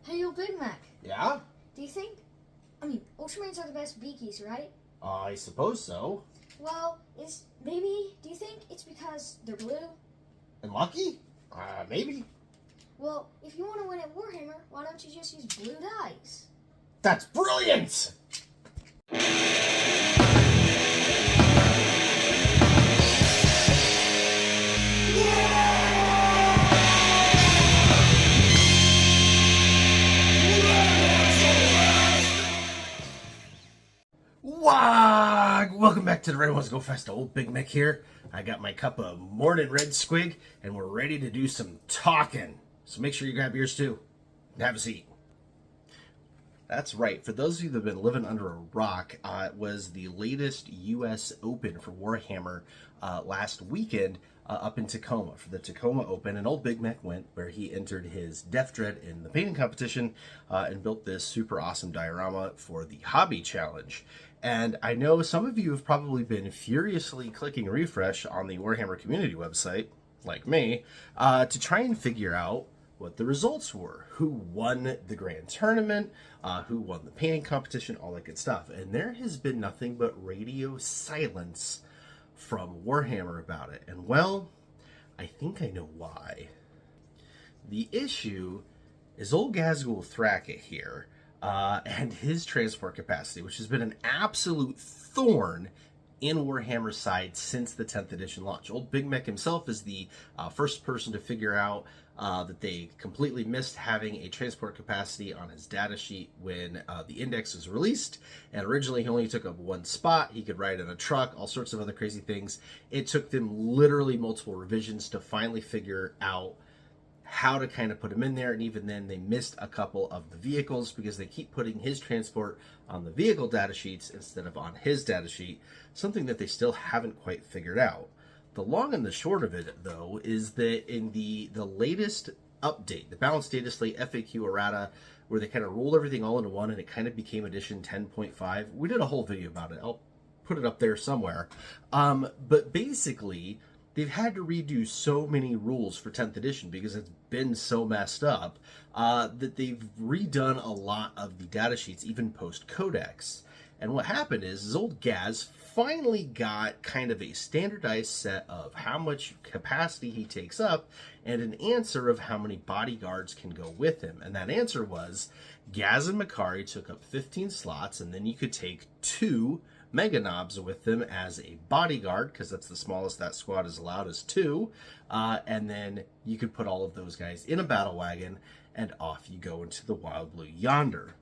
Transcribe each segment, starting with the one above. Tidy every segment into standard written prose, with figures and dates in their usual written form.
Hey, yo, Big Mek. Yeah? Do you think, Ultramarines are the best beakies, right? I suppose so. Well, do you think it's because they're blue? And lucky? Maybe. Well, if you want to win at Warhammer, why don't you just use blue dice? That's brilliant! Wag! Welcome back to the Red Ones Go Fast. Old Big Mek here. I got my cup of morning red squig, and we're ready to do some talking. So make sure you grab yours too. And have a seat. That's right. For those of you that have been living under a rock, it was the latest U.S. Open for Warhammer last weekend up in Tacoma for the Tacoma Open. And old Big Mek went, where he entered his Death Dread in the painting competition and built this super awesome diorama for the Hobby Challenge. And I know some of you have probably been furiously clicking refresh on the Warhammer community website, like me, to try and figure out what the results were, who won the grand tournament, who won the painting competition, all that good stuff. And there has been nothing but radio silence from Warhammer about it. And well, I think I know why. The issue is old Gazgul Thracket here, and his transport capacity, which has been an absolute thorn in Warhammer's side since the 10th edition launch. Old Big Mek himself is the first person to figure out that they completely missed having a transport capacity on his data sheet when the index was released. And originally he only took up one spot. He could ride in a truck, all sorts of other crazy things. It took them literally multiple revisions to finally figure out how to kind of put him in there, and even then they missed a couple of the vehicles because they keep putting his transport on the vehicle data sheets instead of on his data sheet, something that they still haven't quite figured out. The long and the short of it, though, is that in the latest update, the Balanced Data Slate FAQ errata, where they kind of rolled everything all into one and it kind of became edition 10.5, we did a whole video about it. I'll put it up there somewhere. But basically, they've had to redo so many rules for 10th edition because it's been so messed up that they've redone a lot of the data sheets, even post-codex. And what happened is old Gaz finally got kind of a standardized set of how much capacity he takes up and an answer of how many bodyguards can go with him. And that answer was Gaz and Makari took up 15 slots, and then you could take 2 Mega Knobs with them as a bodyguard, because that's the smallest that squad is allowed, is 2. And then you could put all of those guys in a battle wagon, and off you go into the Wild Blue yonder.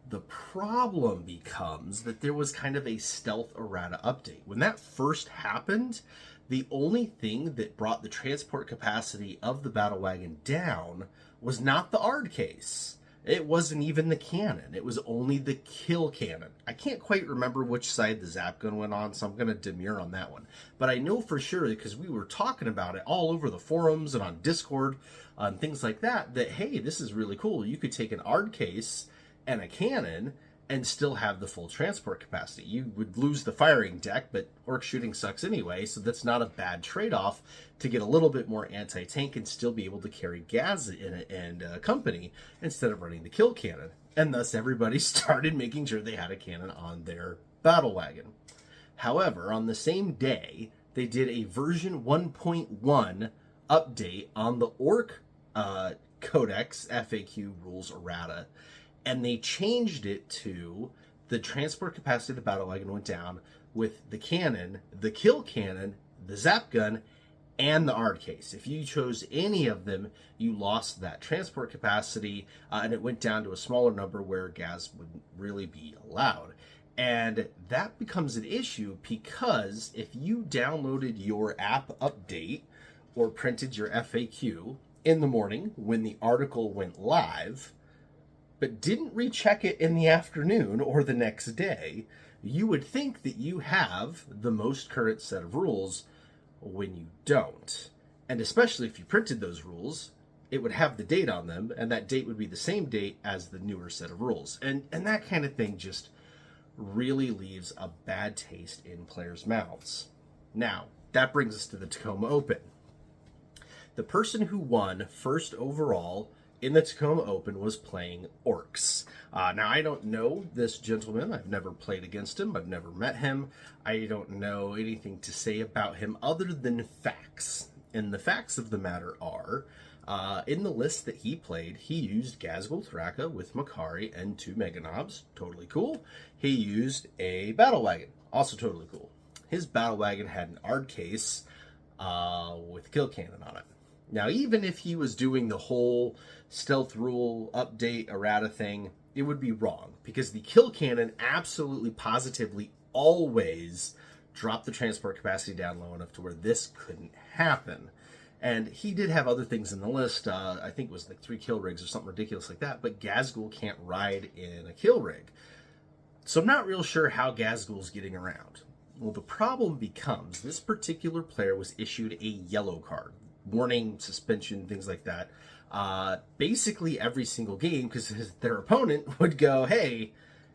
The problem becomes that there was kind of a stealth errata update. When that first happened, the only thing that brought the transport capacity of the battle wagon down was not the ARD case. It wasn't even the cannon. It was only the kill cannon. I can't quite remember which side the zap gun went on, so I'm going to demur on that one. But I know for sure, because we were talking about it all over the forums and on Discord and things like that, that, hey, this is really cool. You could take an ARD case and a cannon and still have the full transport capacity. You would lose the firing deck, but orc shooting sucks anyway, so that's not a bad trade-off to get a little bit more anti-tank and still be able to carry Gaz in it and company instead of running the kill cannon. And thus everybody started making sure they had a cannon on their battle wagon. However, on the same day, they did a version 1.1 update on the orc codex FAQ rules errata, and they changed it to the transport capacity of the battle wagon went down with the cannon, the kill cannon, the zap gun, and the ARD case. If you chose any of them, you lost that transport capacity, and it went down to a smaller number where Gaz wouldn't really be allowed. And that becomes an issue because if you downloaded your app update or printed your FAQ in the morning when the article went live, but didn't recheck it in the afternoon or the next day, you would think that you have the most current set of rules when you don't. And especially if you printed those rules, it would have the date on them, and that date would be the same date as the newer set of rules. And that kind of thing just really leaves a bad taste in players' mouths. Now, that brings us to the Tacoma Open. The person who won first overall in the Tacoma Open was playing orcs. Now, I don't know this gentleman. I've never played against him. I've never met him. I don't know anything to say about him other than facts. And the facts of the matter are, in the list that he played, he used Ghazghkull Thraka with Makari and 2 Mega Knobs. Totally cool. He used a Battle Wagon. Also totally cool. His Battle Wagon had an Ard case with Kill Cannon on it. Now, even if he was doing the whole stealth rule update errata thing, it would be wrong, because the Kill Cannon absolutely positively always dropped the transport capacity down low enough to where this couldn't happen. And he did have other things in the list. I think it was like 3 kill rigs or something ridiculous like that, but Ghazghkull can't ride in a kill rig. So I'm not real sure how Ghazghkull's getting around. Well, the problem becomes this particular player was issued a yellow card. Warning, suspension, things like that. Basically every single game, because their opponent would go, hey,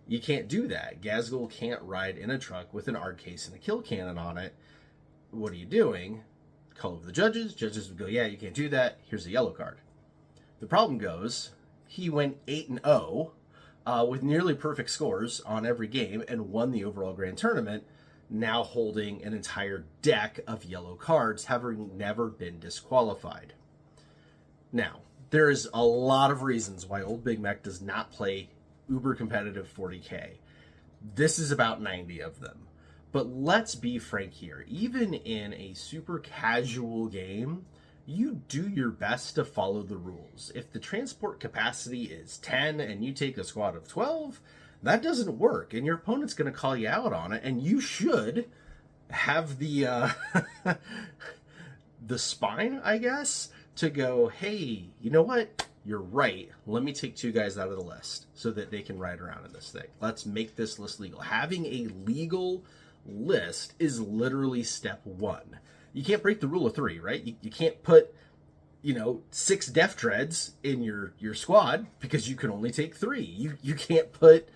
you can't do that. Ghazghkull can't ride in a truck with an Ard case and a kill cannon on it. What are you doing? Call over the judges. Judges would go, yeah, you can't do that. Here's a yellow card. The problem goes, he went 8-0 with nearly perfect scores on every game and won the overall grand tournament, now holding an entire deck of yellow cards, having never been disqualified. Now, there is a lot of reasons why old Big Mek does not play uber competitive 40K. This is about 90 of them. But let's be frank here. Even in a super casual game, you do your best to follow the rules. If the transport capacity is 10 and you take a squad of 12, that doesn't work, and your opponent's going to call you out on it, and you should have the the spine, I guess, to go, hey, you know what? You're right. Let me take 2 guys out of the list so that they can ride around in this thing. Let's make this list legal. Having a legal list is literally step 1. You can't break the rule of 3, right? You can't put, 6 Def Dreads in your squad because you can only take 3. You can't put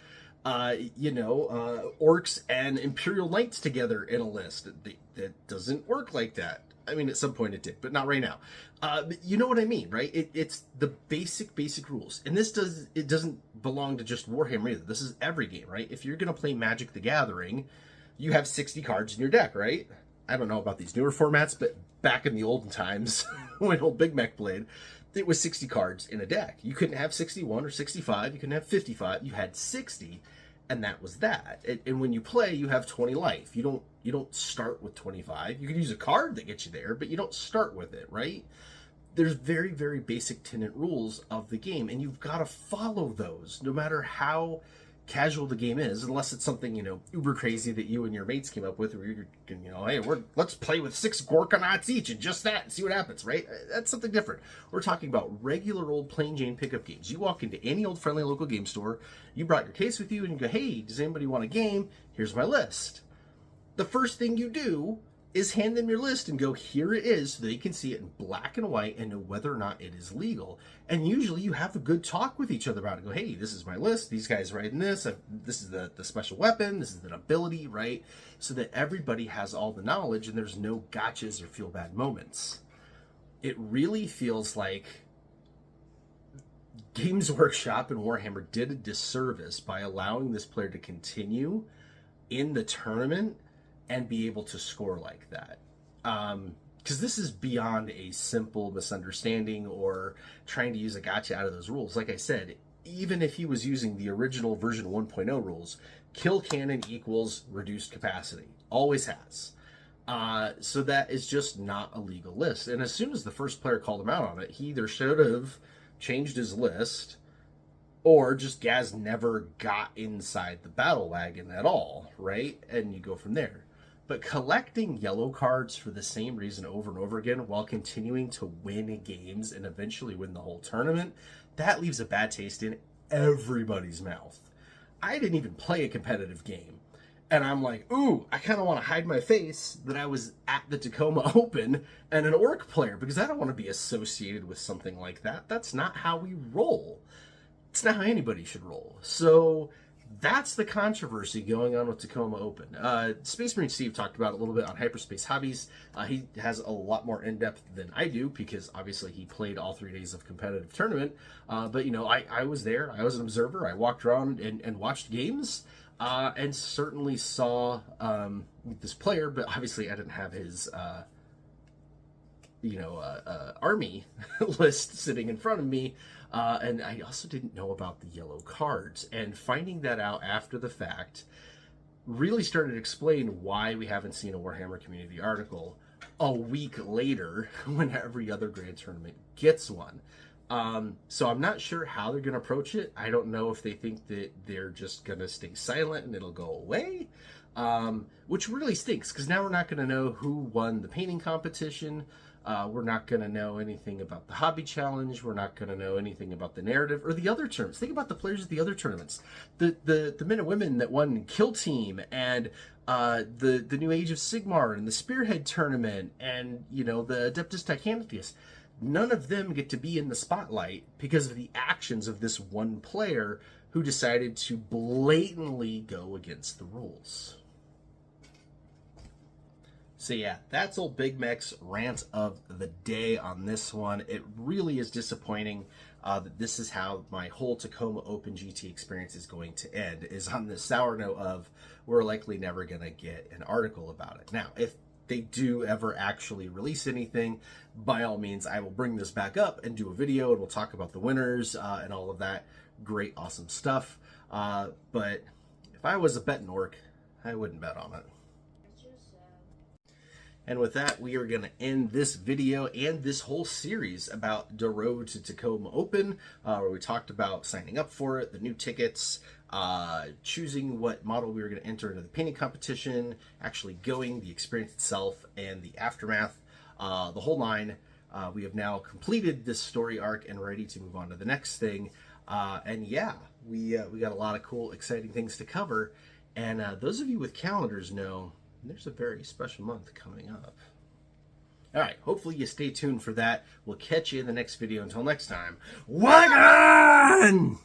orcs and Imperial Knights together in a list. That doesn't work like that. I mean, at some point it did, but not right now. But you know what I mean, right? It's the basic rules. And it doesn't belong to just Warhammer either. This is every game, right? If you're going to play Magic the Gathering, you have 60 cards in your deck, right? I don't know about these newer formats, but back in the olden times, when old Big Mek played, it was 60 cards in a deck. You couldn't have 61 or 65. You couldn't have 55. You had 60, and that was that. And when you play, you have 20 life. You don't start with 25. You can use a card that gets you there, but you don't start with it, right? There's very, very basic tenant rules of the game, and you've got to follow those, no matter how casual the game is, unless it's something, uber crazy that you and your mates came up with, where you're, hey, let's play with 6 Gorkonauts each and just that and see what happens, right? That's something different. We're talking about regular old plain Jane pickup games. You walk into any old friendly local game store, you brought your case with you, and you go, hey, does anybody want a game? Here's my list. The first thing you do is hand them your list and go, here it is, so they can see it in black and white and know whether or not it is legal. And usually you have a good talk with each other about it. Go, hey, this is my list. These guys write in this. This is the special weapon. This is an ability, right? So that everybody has all the knowledge and there's no gotchas or feel bad moments. It really feels like Games Workshop and Warhammer did a disservice by allowing this player to continue in the tournament and be able to score like that. Because this is beyond a simple misunderstanding or trying to use a gotcha out of those rules. Like I said, even if he was using the original version 1.0 rules, kill cannon equals reduced capacity. Always has. So that is just not a legal list. And as soon as the first player called him out on it, he either should have changed his list, or just Gaz never got inside the battle wagon at all, right? And you go from there. But collecting yellow cards for the same reason over and over again while continuing to win games and eventually win the whole tournament, that leaves a bad taste in everybody's mouth. I didn't even play a competitive game. And I'm like, ooh, I kind of want to hide my face that I was at the Tacoma Open and an orc player, because I don't want to be associated with something like that. That's not how we roll. It's not how anybody should roll. So that's the controversy going on with Tacoma Open. Space Marine Steve talked about it a little bit on Hyperspace Hobbies. He has a lot more in-depth than I do because obviously he played all 3 days of competitive tournament. But, you know, I was there. I was an observer. I walked around and watched games and certainly saw this player, but obviously I didn't have his... army list sitting in front of me, and I also didn't know about the yellow cards. And finding that out after the fact really started to explain why we haven't seen a Warhammer community article a week later when every other Grand Tournament gets one. So I'm not sure how they're going to approach it. I don't know if they think that they're just going to stay silent and it'll go away, which really stinks because now we're not going to know who won the painting competition. We're not going to know anything about the hobby challenge. We're not going to know anything about the narrative or the other tournaments. Think about the players at the other tournaments. The men and women that won Kill Team and the New Age of Sigmar and the Spearhead tournament and, you know, the Adeptus Titanius. None of them get to be in the spotlight because of the actions of this one player who decided to blatantly go against the rules. So yeah, that's old Big Mek's rant of the day on this one. It really is disappointing that this is how my whole Tacoma Open GT experience is going to end, is on the sour note of we're likely never going to get an article about it. Now, if they do ever actually release anything, by all means, I will bring this back up and do a video and we'll talk about the winners and all of that great, awesome stuff. But if I was a betting orc, I wouldn't bet on it. And with that, we are going to end this video and this whole series about the road to Tacoma Open, where we talked about signing up for it, the new tickets, choosing what model we were going to enter into the painting competition, actually going, the experience itself, and the aftermath, the whole line. We have now completed this story arc and ready to move on to the next thing. And yeah, we got a lot of cool, exciting things to cover. And those of you with calendars know there's a very special month coming up. All right, hopefully you stay tuned for that. We'll catch you in the next video. Until next time, Wagon!